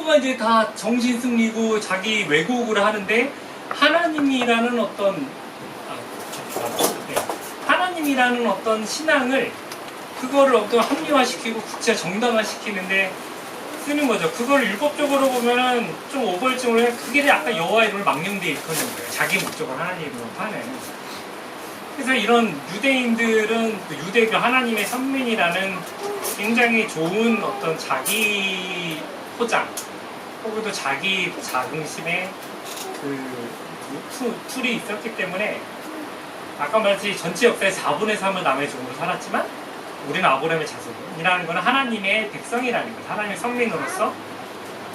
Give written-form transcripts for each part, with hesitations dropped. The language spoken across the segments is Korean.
전부가 이제 다 정신 승리고 자기 왜곡을 하는데 하나님이라는 어떤 하나님이라는 어떤 신앙을 그거를 어떤 합리화시키고 국제 정당화시키는데 쓰는 거죠. 그걸 율법적으로 보면은 좀 오버일증으로 해. 그게 약간 여호와 이름을 망령되이 일컫는 거예요. 자기 목적을 하나님으로 하는. 그래서 이런 유대인들은 그 유대교 하나님의 선민이라는 굉장히 좋은 어떤 자기 포장 혹은 또 자기 자긍심의 그 툴이 있었기 때문에 아까 말했듯이 전체 역사의 4분의 3을 남의 종으로 살았지만 우리는 아브라함의 자손이라는 것은 하나님의 백성이라는 것, 하나님의 선민으로서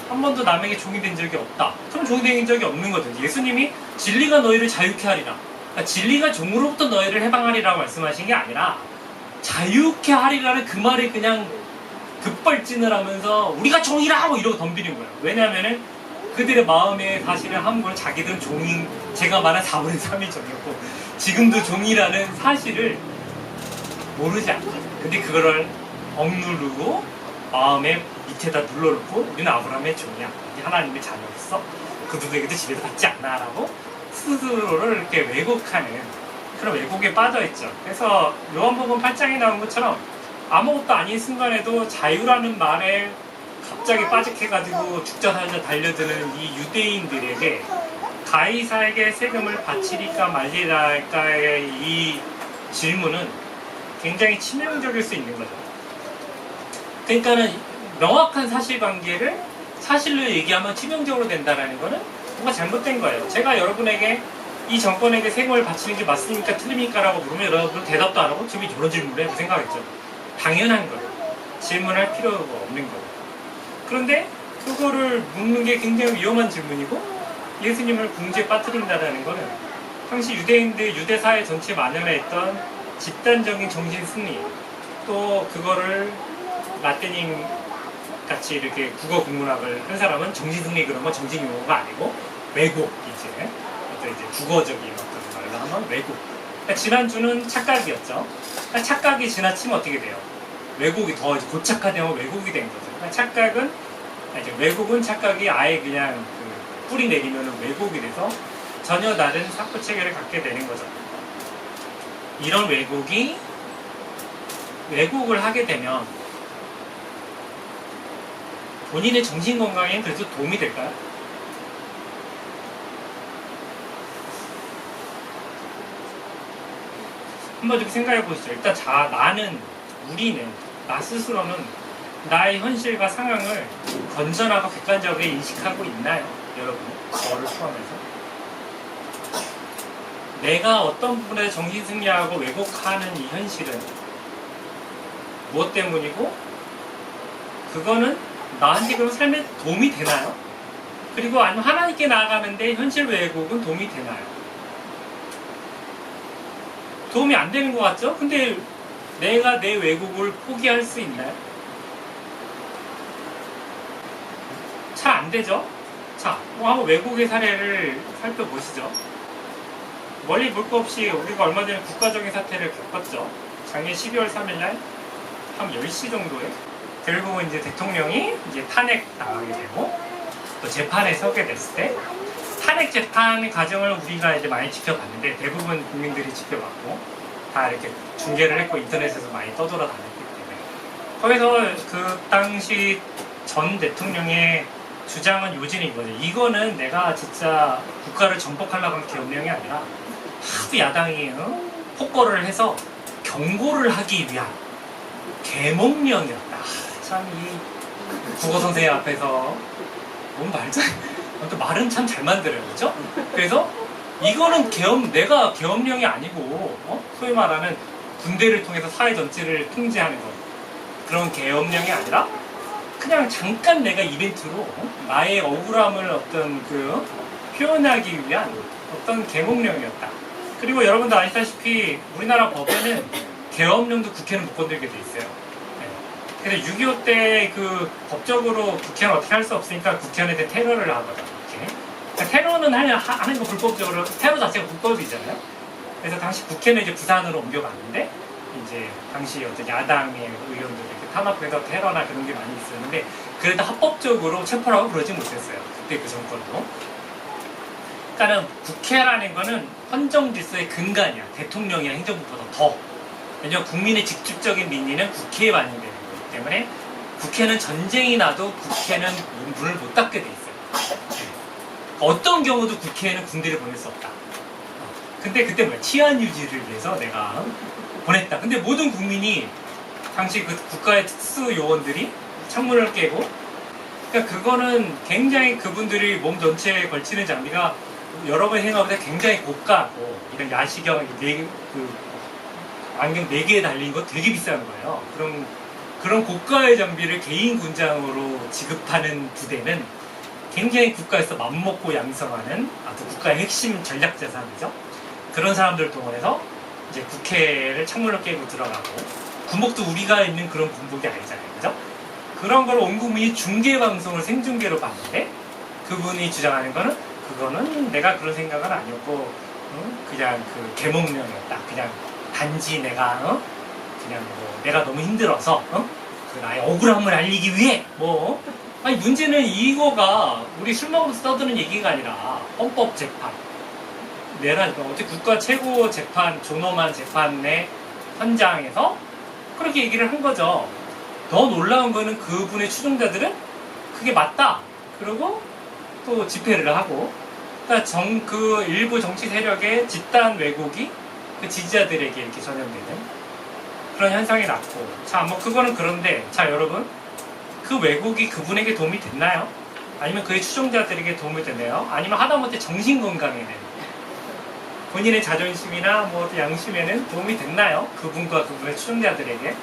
한 번도 남에게 종이 된 적이 없다. 그럼 종이 된 적이 없는 거죠. 예수님이 진리가 너희를 자유케 하리라. 그러니까 진리가 종으로부터 너희를 해방하리라고 말씀하신 게 아니라 자유케 하리라는 그 말이 그냥 급발진을 하면서 우리가 종이라 뭐 이러고 덤비는 거예요. 왜냐하면은 그들의 마음에 사실은 한번 자기들은 종인, 제가 말한 4분의 3이 종이었고 지금도 종이라는 사실을 모르지 않거든요. 근데 그거를 억누르고 마음에 밑에다 눌러놓고 우리는 아브라함의 종이야. 하나님의 자녀로서 그들에게도 지배도 받지 않아 라고 스스로를 이렇게 왜곡하는 그런 왜곡에 빠져있죠. 그래서 요한복음 8장에 나온 것처럼 아무것도 아닌 순간에도 자유라는 말에 갑자기 빠직해가지고 죽자 살자 달려드는 이 유대인들에게 가이사에게 세금을 바치리까 말리라까의 이 질문은 굉장히 치명적일 수 있는 거죠. 그러니까는 명확한 사실관계를 사실로 얘기하면 치명적으로 된다라는 거는 뭔가 잘못된 거예요. 제가 여러분에게 이 정권에게 세금을 바치는 게 맞습니까? 틀립니까? 라고 물으면 여러분 대답도 안 하고 지금 저런 질문을 해도 생각했죠. 당연한 거예요. 질문할 필요가 없는 거예요. 그런데 그거를 묻는 게 굉장히 위험한 질문이고 예수님을 궁지에 빠뜨린다는 거는 당시 유대인들, 유대사회 전체에 만연해 있던 집단적인 정신승리 또 그거를 라떼님 같이 이렇게 국어 국문학을 한 사람은 정신승리 그러면 정신용어가 아니고 왜곡 어떤 이제 국어적인 어떤 말로 하면 왜곡. 그러니까 지난주는 착각이었죠. 그러니까 착각이 지나치면 어떻게 돼요? 왜곡이 더 고착화되면 왜곡이 된 거죠. 그러니까 착각은 이제 왜곡은 착각이 아예 그냥 그 뿌리 내리면 왜곡이 돼서 전혀 다른 사고 체계를 갖게 되는 거죠. 이런 왜곡을 하게 되면 본인의 정신 건강에 그래도 도움이 될까요? 한번 이렇게 생각해 보시죠. 일단 우리는, 나 스스로는 나의 현실과 상황을 건전하고 객관적으로 인식하고 있나요? 여러분, 저를 포함해서. 내가 어떤 부분에 정신승리하고 왜곡하는 이 현실은 무엇 때문이고 그거는 나한테 그럼 삶에 도움이 되나요? 그리고 아니면 하나님께 나아가는데 현실 왜곡은 도움이 되나요? 도움이 안 되는 것 같죠? 근데 내가 내 왜곡을 포기할 수 있나요? 잘 안 되죠? 자, 한번 왜곡의 사례를 살펴보시죠. 멀리 볼 거 없이 우리가 얼마 전에 국가적인 사태를 겪었죠. 작년 12월 3일날 한 10시 정도에 결국은 이제 대통령이 이제 탄핵 당하게 되고 또 재판에 서게 됐을 때 탄핵 재판 과정을 우리가 이제 많이 지켜봤는데 대부분 국민들이 지켜봤고 다 이렇게 중계를 했고 인터넷에서 많이 떠돌아다녔기 때문에 거기서 그 당시 전 대통령의 주장은 요지는 이거죠. 이거는 내가 진짜 국가를 전복하려고 한 계엄령이 아니라 하도 야당이 폭거를 해서 경고를 하기 위한 계몽령이었다. 참 이 국어 선생님 앞에서 뭔 또 말은 참 잘 만들어요, 그렇죠? 그래서 이거는 내가 계엄령이 아니고 소위 말하는 군대를 통해서 사회 전체를 통제하는 것 그런 계엄령이 아니라 그냥 잠깐 내가 이벤트로 나의 억울함을 어떤 표현하기 위한 어떤 계몽령이었다. 그리고 여러분도 아시다시피 우리나라 법에는 계엄령도 국회는 못 건들게 돼 있어요. 근데 6.25 때 법적으로 국회는 어떻게 할 수 없으니까 국회의원한테 테러를 하거든요. 그러니까 테러는 하는 거 불법적으로, 테러 자체가 불법이잖아요. 그래서 당시 국회는 이제 부산으로 옮겨갔는데, 이제 당시 어떤 야당의 의원들이 이렇게 탄압해서 테러나 그런 게 많이 있었는데 그래도 합법적으로 체포를 하고 그러지 못했어요. 그때 그 정권도. 그러니까는 국회라는 거는 헌정 질서의 근간이야. 대통령이나 행정부보다 더. 왜냐면 국민의 직접적인 민의는 국회에 반영되는 거기 때문에 국회는 전쟁이 나도 국회는 문을 못 닫게 돼 있어요. 어떤 경우도 국회에는 군대를 보낼 수 없다. 근데 그때 뭐야? 치안 유지를 위해서 내가 보냈다. 근데 모든 국민이 당시 그 국가의 특수 요원들이 창문을 깨고, 그러니까 그거는 굉장히 그분들이 몸 전체에 걸치는 장비가 여러 번 생각보다 굉장히 고가고, 이런 야시경 안경 4개에 달린 거 되게 비싼 거예요. 그런 고가의 장비를 개인 군장으로 지급하는 부대는 굉장히 국가에서 맘먹고 양성하는 아주 국가의 핵심 전략 자산이죠. 그런 사람들을 동원해서 이제 국회를 창문을 깨고 들어가고, 군복도 우리가 있는 그런 군복이 아니잖아요. 그죠? 그런 걸 온 국민이 중계방송을 생중계로 봤는데, 그분이 주장하는 거는, 그거는 내가 그런 생각은 아니었고, 그냥 그 계몽령이었다. 그냥 단지 내가, 그냥 뭐, 내가 너무 힘들어서, 그 나의 억울함을 알리기 위해, 아니, 문제는 이거가 우리 술 먹으면서 떠드는 얘기가 아니라, 헌법재판. 내라니까. 어떻게 국가 최고 재판, 존엄한 재판의 현장에서 그렇게 얘기를 한 거죠. 더 놀라운 거는 그분의 추종자들은 그게 맞다. 그리고 또 집회를 하고, 그러니까 그 일부 정치 세력의 집단 왜곡이 그 지지자들에게 이렇게 전염되는 그런 현상이 났고, 자, 뭐 그거는 그런데, 자, 여러분, 그 왜곡이 그분에게 도움이 됐나요? 아니면 그의 추종자들에게 도움이 됐나요? 아니면 하다못해 정신 건강에는, 본인의 자존심이나 뭐 양심에는 도움이 됐나요? 그분과 그분의 추종자들에게.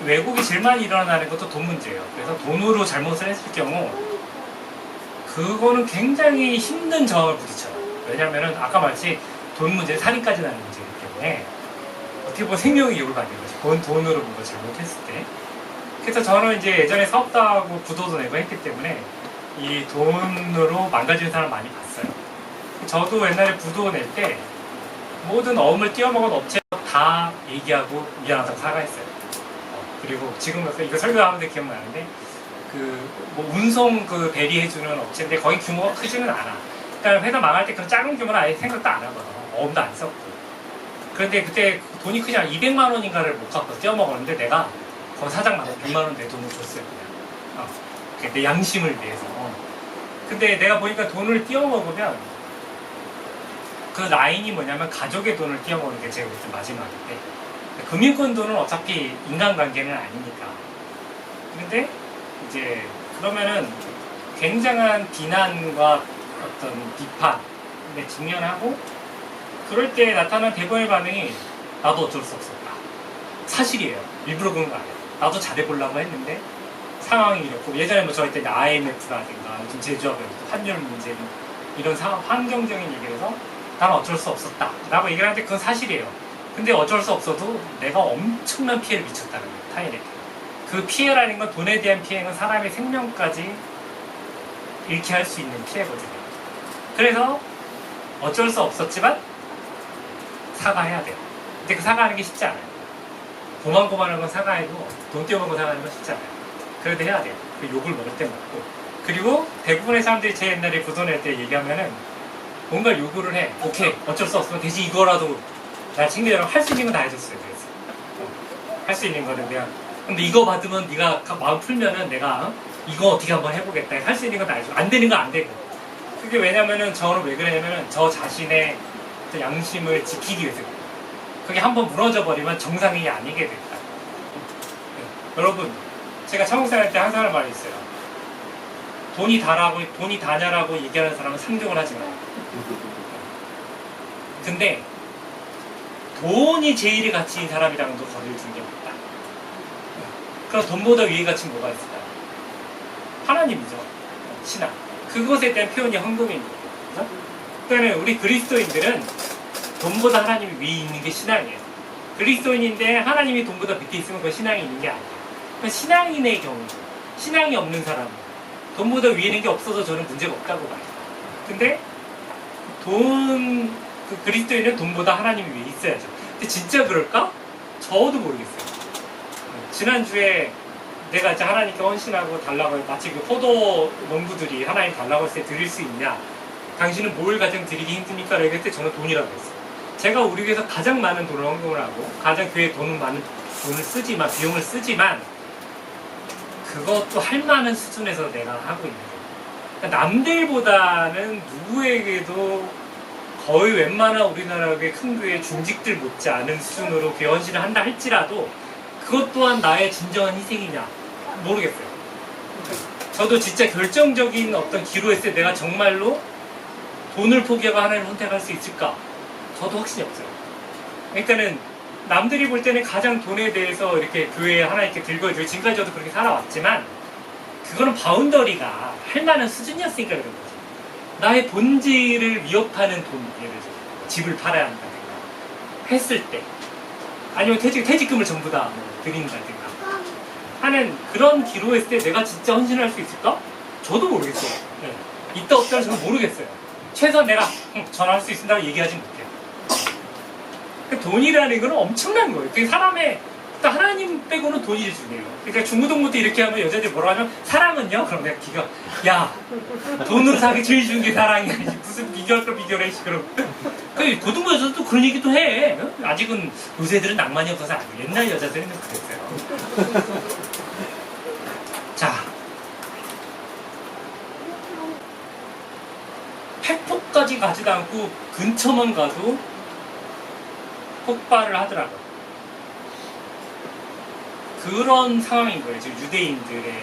왜곡이 제일 많이 일어나는 것도 돈 문제예요. 그래서 돈으로 잘못을 했을 경우 그거는 굉장히 힘든 저항을 부딪혀요. 왜냐면은 아까 말했지 돈 문제, 살인까지 나는 문제이기 때문에 어떻게 보면 생명이 욕을 받는 거죠. 돈으로 뭔가 잘못했을 때. 그래서 저는 이제 예전에 사업도 하고 부도도 내고 했기 때문에 이 돈으로 망가지는 사람 많이 봤어요. 저도 옛날에 부도 낼 때 모든 어음을 띄워먹은 업체 다 얘기하고 미안하다고 사과했어요. 그리고 지금 이거 설교하는데 기억나는데 뭐 운송 배리해주는 업체인데 거기 규모가 크지는 않아. 그러니까 회사 망할 때 그런 작은 규모는 아예 생각도 안 하거든. 어음도 안 썼고. 그런데 그때 돈이 크지 않아. 200만 원인가를 못 갖고 띄워먹었는데 내가 거기 사장한테 100만 원 내 돈을 줬어요. 그냥. 내 양심을 위해서. 근데 내가 보니까 돈을 띄워먹으면 그 라인이 뭐냐면 가족의 돈을 띄워먹는 게 제가 그때 마지막인데, 금융권 돈은 어차피 인간관계는 아니니까. 그런데 이제 그러면은 굉장한 비난과 어떤 비판에 직면하고, 그럴 때 나타난 대부분의 반응이 나도 어쩔 수 없었다. 사실이에요. 일부러 그런 거 아니에요. 나도 잘해보려고 했는데 상황이 이렇고, 예전에 뭐 저희 때 IMF라든가 좀 제조업, 환율 문제 이런 환경적인 얘기를 해서 난 어쩔 수 없었다 라고 얘기를 하는데 그건 사실이에요. 근데 어쩔 수 없어도 내가 엄청난 피해를 미쳤다는 거예요. 타인에게. 그 피해라는 건, 돈에 대한 피해는 사람의 생명까지 잃게 할 수 있는 피해거든요. 그래서 어쩔 수 없었지만 사과해야 돼요. 근데 그 사과하는 게 쉽지 않아요. 고만고만한 건 사과해도 돈 떼어먹고 사과하는 건 쉽지 않아요. 그래도 해야 돼요. 그 욕을 먹을 때 먹고. 그리고 대부분의 사람들이 제 옛날에 부도 낼 때 얘기하면은 뭔가 요구를 해. 오케이, 어쩔 수 없으면 대신 이거라도 날 챙겨주라고. 할 수 있는 건 다 해줬어요. 그래서 할 수 있는 거는 그냥, 근데 이거 받으면 네가 마음 풀면은 내가 이거 어떻게 한번 해보겠다. 할 수 있는 건 다 해줘. 안 되는 건 안 되고. 그게 왜냐면은 저는 왜 그러냐면은 저 자신의 양심을 지키기 위해서. 그게 한번 무너져 버리면 정상이 아니게 된다. 여러분, 제가 청국살 할 때 항상 하는 말이 있어요. 돈이 다냐라고 얘기하는 사람은 상종을 하지 마요. 근데 돈이 제일 가치인 사람이랑도 거리를 두는 게 없다. 그럼 돈보다 위에 가치는 뭐가 있을까요? 하나님이죠. 신앙. 그것에 대한 표현이 헌금인 거예요. 그러니까 우리 그리스도인들은 돈보다 하나님이 위에 있는 게 신앙이에요. 그리스도인인데 하나님이 돈보다 밑에 있으면 그건 신앙이 있는 게 아니에요. 그러니까 신앙인의 경우, 신앙이 없는 사람, 돈보다 위에 있는 게 없어서 저는 문제가 없다고 봐요. 근데 그리스도인은 돈보다 하나님이 위에 있어야죠. 근데 진짜 그럴까? 저도 모르겠어요. 지난주에 내가 이제 하나님께 헌신하고 달라고 마치 그 포도 농부들이 하나님 달라고 했을 때 드릴 수 있냐? 당신은 뭘 가장 드리기 힘듭니까? 라고 했을 때 저는 돈이라고 했어요. 제가 우리 교회에서 가장 많은 돈을 헌금을 하고 가장 교회에 많은 돈을 쓰지만 비용을 쓰지만 그것도 할 만한 수준에서 내가 하고 있는 거예요. 그러니까 남들보다는 누구에게도 거의 웬만한 우리나라 큰 교회 중직들 못지 않은 수준으로 교회 헌신을 한다 할지라도 그것 또한 나의 진정한 희생이냐 모르겠어요. 저도 진짜 결정적인 어떤 기로했을 때 내가 정말로 돈을 포기하고 하나님을 선택할 수 있을까? 저도 확신이 없어요. 그러니까는 남들이 볼 때는 가장 돈에 대해서 이렇게 교회에 하나님께 들거주고 지금까지 저도 그렇게 살아왔지만 그거는 바운더리가 할 만한 수준이었으니까 그런 거죠. 나의 본질을 위협하는 돈, 예를 들어 집을 팔아야 한다든가 했을 때 아니면 퇴직금을 전부 다 드린다든가 하는 그런 기로했을 때 내가 진짜 헌신을 할 수 있을까? 저도 모르겠어요. 네. 있다 없다는 저는 모르겠어요. 최소한 내가 전화할 수 있습니다 얘기하지 못해요. 돈이라는 건 엄청난 거예요. 그 사람의 하나님 빼고는 돈이 주네요. 그러니까 중고등부터 이렇게 하면 여자들이 뭐라 하면 사랑은요? 그럼 내가 기가 야 돈으로 사기 제일 좋은 게 사랑이야. 무슨 비교할 거 비교를 해. 그럼 그 고등부 여자들도 그런 얘기도 해. 아직은 요새 애들은 낭만이 없어서 안 돼. 옛날 여자들은 좀 그랬어요. 자, 팩폭까지 가지도 않고 근처만 가도 폭발을 하더라고요. 그런 상황인 거예요. 지금 유대인들의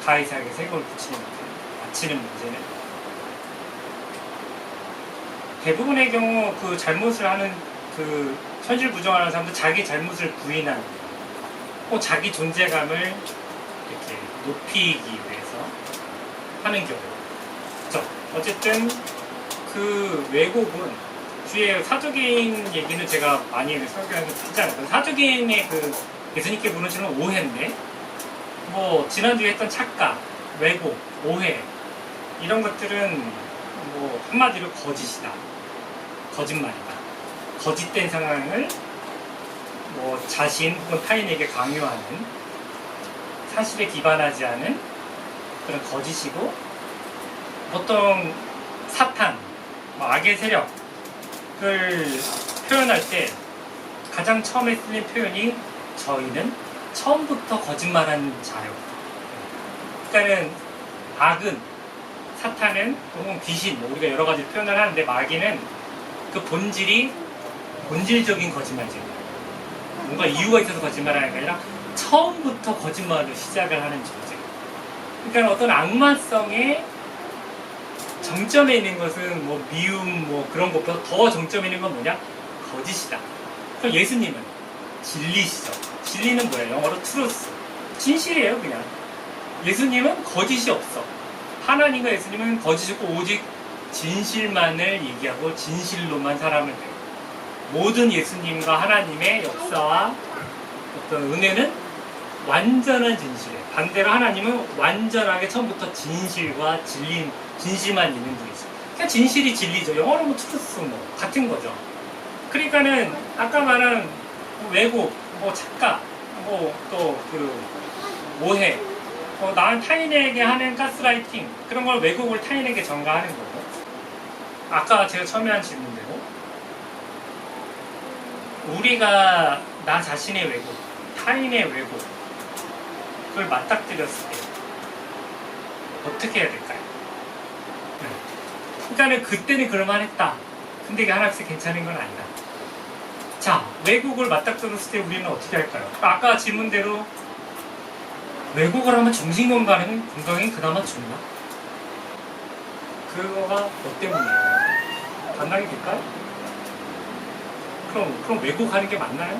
가이사에게 세금을 바치는 문제는. 대부분의 경우 그 잘못을 하는 그 현실 부정하는 사람들 자기 잘못을 부인하는 자기 존재감을 이렇게 높이기 위해서 하는 경우. 어쨌든 그 왜곡은 뒤에 사두개인 얘기는 제가 많이 설교하는 거 듣지 않았어요. 사두개인의 그 예수님께 부르시는 오해인데 뭐 지난주에 했던 착각, 왜곡, 오해 이런 것들은 뭐 한마디로 거짓이다, 거짓말이다, 거짓된 상황을 뭐 자신 혹은 타인에게 강요하는 사실에 기반하지 않은 그런 거짓이고 보통 사탄, 뭐 악의 세력을 표현할 때 가장 처음에 쓰는 표현이 저희는 처음부터 거짓말한 자요. 그러니까는 악은 사탄은 혹은 귀신 뭐 우리가 여러 가지 표현을 하는데 마귀는 그 본질적인 거짓말이에요. 뭔가 이유가 있어서 거짓말하는 게 아니라 처음부터 거짓말로 시작을 하는 존재. 그러니까 어떤 악마성의 정점에 있는 것은 뭐 미움 뭐 그런 것보다 더 정점에 있는 건 뭐냐? 거짓이다. 그럼 예수님은 진리시죠. 진리는 뭐예요? 영어로 truth. 진실이에요, 그냥. 예수님은 거짓이 없어. 하나님과 예수님은 거짓이 없고 오직 진실만을 얘기하고 진실로만 사람을 돼요. 모든 예수님과 하나님의 역사와 어떤 은혜는 완전한 진실이에요. 반대로 하나님은 완전하게 처음부터 진실과 진실만 있는 분이죠. 그러니까 진실이 진리죠. 영어로 뭐 truth 뭐 같은 거죠. 그러니까는 아까 말한 왜곡, 뭐 착각, 뭐 또 그 오해, 나는 타인에게 하는 가스라이팅 그런 걸 왜곡을 타인에게 전가하는 거고. 아까 제가 처음에 한 질문대로 우리가 나 자신의 왜곡, 타인의 왜곡을 맞닥뜨렸을 때 어떻게 해야 될까요? 그러니까는 그때는 그럴만했다. 근데 이게 하나씩 괜찮은 건 아니다. 자, 왜곡을 맞닥뜨렸을 때 우리는 어떻게 할까요? 아까 질문대로 왜곡을 하면 정신건강이 그나마 좋나? 그거가 뭐 때문이에요? 감당이 될까요? 그럼 왜곡하는 게 맞나요?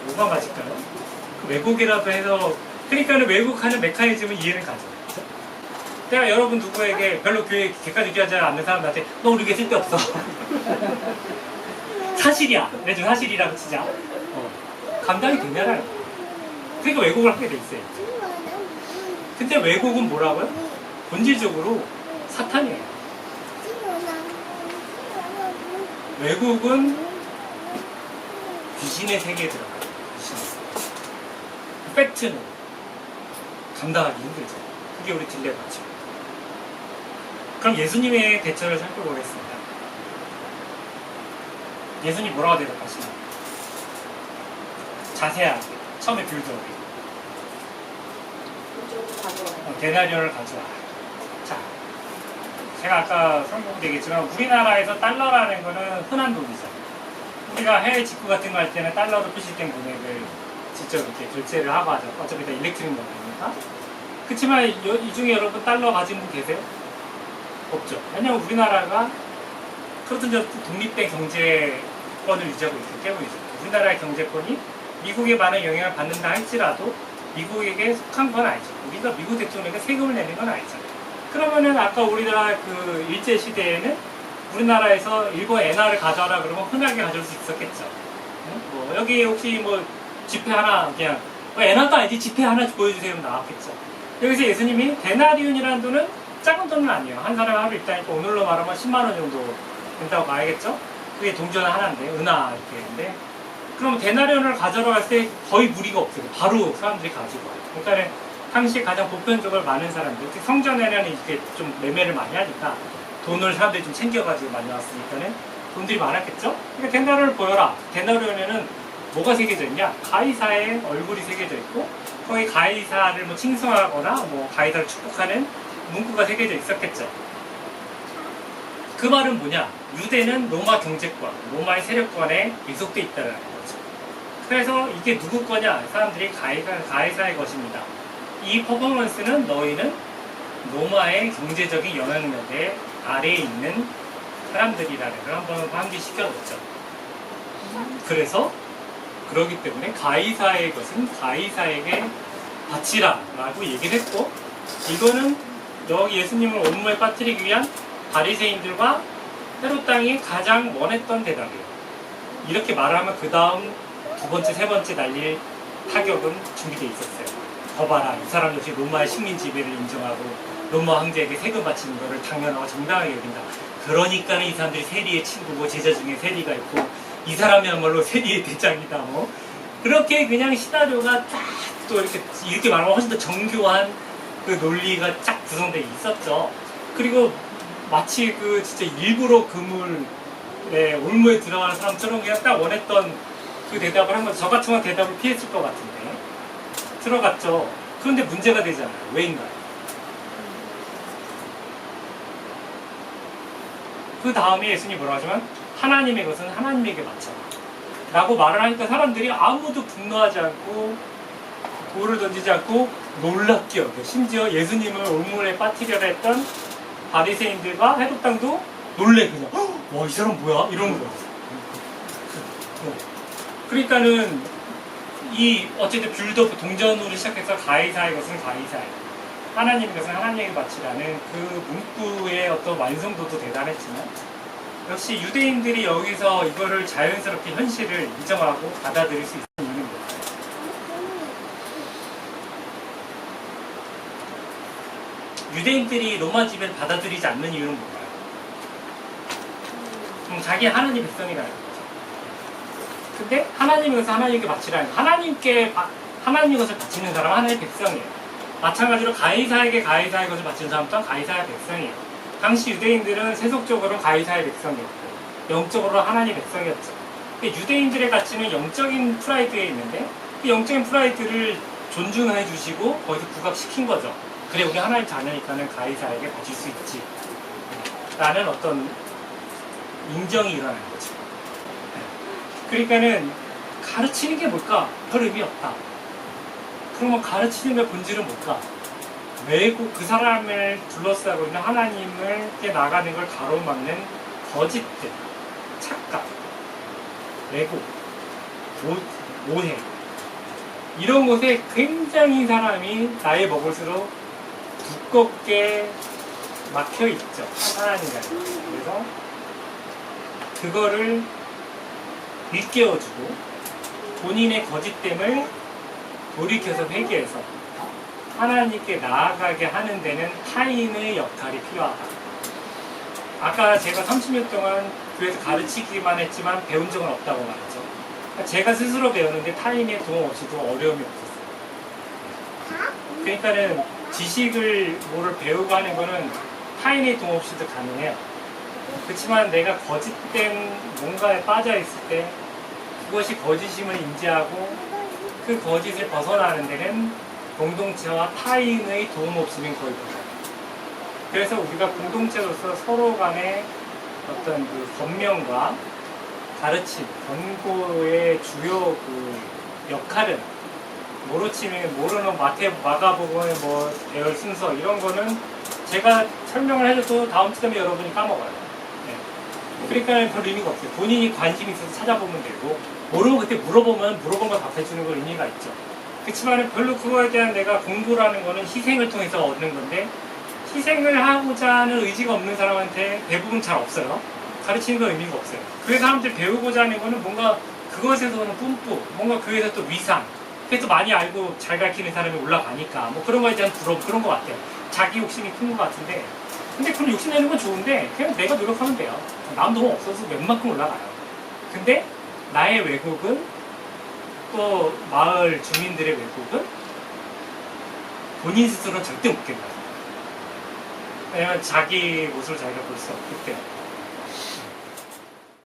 뭐가 맞을까요? 그 왜곡이라도 해서 그러니까는 왜곡하는 메커니즘은 이해는 가죠. 내가 여러분 누구에게 별로 교회 객관적이지 않는 사람들한테 너 우리 교회 쓸데없어. 사실이야. 내가 좀 사실이라고 치자. 감당이 되냐라는 거. 그러니까 왜곡을 하게 돼 있어요. 근데 왜곡은 뭐라고요? 본질적으로 사탄이에요. 왜곡은 귀신의 세계에 들어가요. 귀신. 팩트는 감당하기 힘들죠. 그게 우리 딜레마죠. 그럼 예수님의 대처를 살펴보겠습니다. 예수님 뭐라고 대답하시나요? 자세하게 처음에 빌드업에 데나리온을 가져와. 자, 제가 아까 설명도 얘기했지만 우리나라에서 달러라는 거는 흔한 돈이죠. 우리가 해외 직구 같은 거 할 때는 달러로 표시된 금액을 직접 이렇게 결제를 하고 하죠. 어차피 다 일렉트릭 머니니까. 그렇지만 이 중에 여러분 달러 가진 분 계세요? 없죠. 왜냐면 우리나라가 그렇든 독립된 경제권을 유지하고 있기 때문이죠. 우리나라의 경제권이 미국에 많은 영향을 받는다 할지라도 미국에게 속한 건 아니죠. 우리가 미국 대통령에게 세금을 내는 건 아니죠. 그러면은 아까 우리나라 그 일제 시대에는 우리나라에서 일본 엔화를 가져와라 그러면 흔하게 가져올 수 있었겠죠. 뭐 여기 혹시 뭐 지폐 하나 그냥 엔화도 아니지 지폐 하나 보여주세요 나왔겠죠. 여기서 예수님이 데나리온이라는 돈은 작은 돈은 아니에요. 한 사람 하루 입다니까 오늘로 말하면 10만 원 정도 된다고 봐야겠죠. 그게 동전 하나인데 은하 이렇게 있는데 그럼 데나리온을 가져러 갔을 때 거의 무리가 없어요. 바로 사람들이 가지고 와요. 그러니까 당시에 가장 보편적으로 많은 사람들, 특히 성전에는 이렇게 좀 매매를 많이 하니까 돈을 사람들이 좀 챙겨가지고 많이 왔으니까는 돈들이 많았겠죠? 그러니까 데나리온을 보여라. 데나리온에는 뭐가 새겨져 있냐? 가이사의 얼굴이 새겨져 있고 거기 가이사를 뭐 칭송하거나 뭐 가이사를 축복하는 문구가 새겨져 있었겠죠. 그 말은 뭐냐? 유대는 로마 경제권, 로마의 세력권에 위속돼 있다는 거죠. 그래서 이게 누구 거냐? 사람들이 가이사의 것입니다. 이 퍼포먼스는 너희는 로마의 경제적인 영향력에 아래에 있는 사람들이라는 걸 한번 환기시켜줬죠. 그래서 그러기 때문에 가이사의 것은 가이사에게 바치라 라고 얘기를 했고 이거는 여기 예수님을 온몸에 빠뜨리기 위한 바리새인들과 헤롯 땅이 가장 원했던 대답이에요. 이렇게 말하면 그 다음 두 번째, 세 번째 날릴 타격은 준비되어 있었어요. 거봐라, 이 사람 역시 로마의 식민 지배를 인정하고 로마 황제에게 세금 바치는 것을 당연하고 정당하게 여긴다. 그러니까는 이 사람들이 세리의 친구고 제자 중에 세리가 있고 이 사람이야말로 세리의 대장이다. 뭐 그렇게 그냥 시나리오가 쫙 또 이렇게 말하면 훨씬 더 정교한 그 논리가 쫙 구성되어 있었죠. 그리고 마치 그 진짜 일부러 그물에 올무에 들어가는 사람처럼 그냥 딱 원했던 그 대답을 한 거죠. 저 같으면 대답을 피했을 것 같은데 들어갔죠. 그런데 문제가 되잖아요. 왜인가요? 그 다음에 예수님이 뭐라고 하지만 하나님의 것은 하나님에게 맞춰라 라고 말을 하니까 사람들이 아무도 분노하지 않고 돌을 던지지 않고 놀랍게 여겨. 심지어 예수님을 올무에 빠뜨려라 했던 바리새인들과 헤롯 땅도 놀래 그냥 와, 이 사람 뭐야? 이런 거예요. 그러니까는 이 어쨌든 빌드업 동전으로 시작해서 가이사의 것은 가이사의 하나님의 것은 하나님에게 바치라는 그 문구의 어떤 완성도도 대단했지만 역시 유대인들이 여기서 이거를 자연스럽게 현실을 인정하고 받아들일 수 있는 이유는 뭐예요? 유대인들이 로마 지배를 받아들이지 않는 이유는 뭔가요? 자기 하나님 백성이라는 거죠. 근데 하나님의 것을 하나님께 바치라는 거예요. 하나님의 것을 바치는 사람은 하나님의 백성이에요. 마찬가지로 가이사에게 가이사의 것을 바치는 사람 또한 가이사의 백성이에요. 당시 유대인들은 세속적으로 가이사의 백성이었고 영적으로 하나님의 백성이었죠. 유대인들의 가치는 영적인 프라이드에 있는데 그 영적인 프라이드를 존중해 주시고 거기서 부각시킨 거죠. 그래 우리 하나님 자녀니까는 가이사에게 바칠 수 있지 라는 어떤 인정이 일어나는 거죠. 그러니까는 가르치는 게 뭘까? 별 의미 없다. 그러면 가르치는 게 본질은 뭘까? 왜곡 그 사람을 둘러싸고 있는 하나님을 나가는 걸 가로막는 거짓들, 착각, 왜곡, 오해 이런 것에 굉장히 사람이 나이 먹을수록 두껍게 막혀 있죠. 하나님과. 그래서 그거를 일깨워주고 본인의 거짓됨을 돌이켜서 회개해서 하나님께 나아가게 하는 데는 타인의 역할이 필요하다. 아까 제가 30년 동안 교회에서 가르치기만 했지만 배운 적은 없다고 말했죠. 제가 스스로 배우는데 타인의 도움 없이도 어려움이 없었어요. 그러니까는 지식을 뭐를 배우고 하는 거는 타인의 도움 없이도 가능해요. 그렇지만 내가 거짓된 뭔가에 빠져 있을 때 그것이 거짓임을 인지하고 그 거짓을 벗어나는 데는 공동체와 타인의 도움 없이는 거의 불가해요. 그래서 우리가 공동체로서 서로 간의 어떤 그 권면과 가르침, 권고의 주요 그 역할은 뭐로 치면 모르는 마가복음의 뭐 대열 순서 이런 거는 제가 설명을 해줘도 다음 주에 여러분이 까먹어요. 네. 그러니까 별 의미가 없어요. 본인이 관심 있어서 찾아보면 되고 모르면 그때 물어보면 물어본 거 답해주는 거 의미가 있죠. 그렇지만 별로 그거에 대한 내가 공부라는 거는 희생을 통해서 얻는 건데 희생을 하고자 하는 의지가 없는 사람한테 대부분 잘 없어요. 가르치는 건 의미가 없어요. 그 사람들 배우고자 하는 거는 뭔가 그것에서는 뿜뿜, 뭔가 그에서 또 위상, 그래서 많이 알고 잘 가르치는 사람이 올라가니까 뭐 그런 거에 대한 부러움 그런 것 같아요. 자기 욕심이 큰 것 같은데 근데 그런 욕심 내는 건 좋은데 그냥 내가 노력하면 돼요. 남 도움 없어서 웬만큼 올라가요. 근데 나의 왜곡은 또 마을 주민들의 왜곡은 본인 스스로는 절대 못 깨달아요. 왜냐면 자기 모습을 자기가 볼 수 없기 때문에.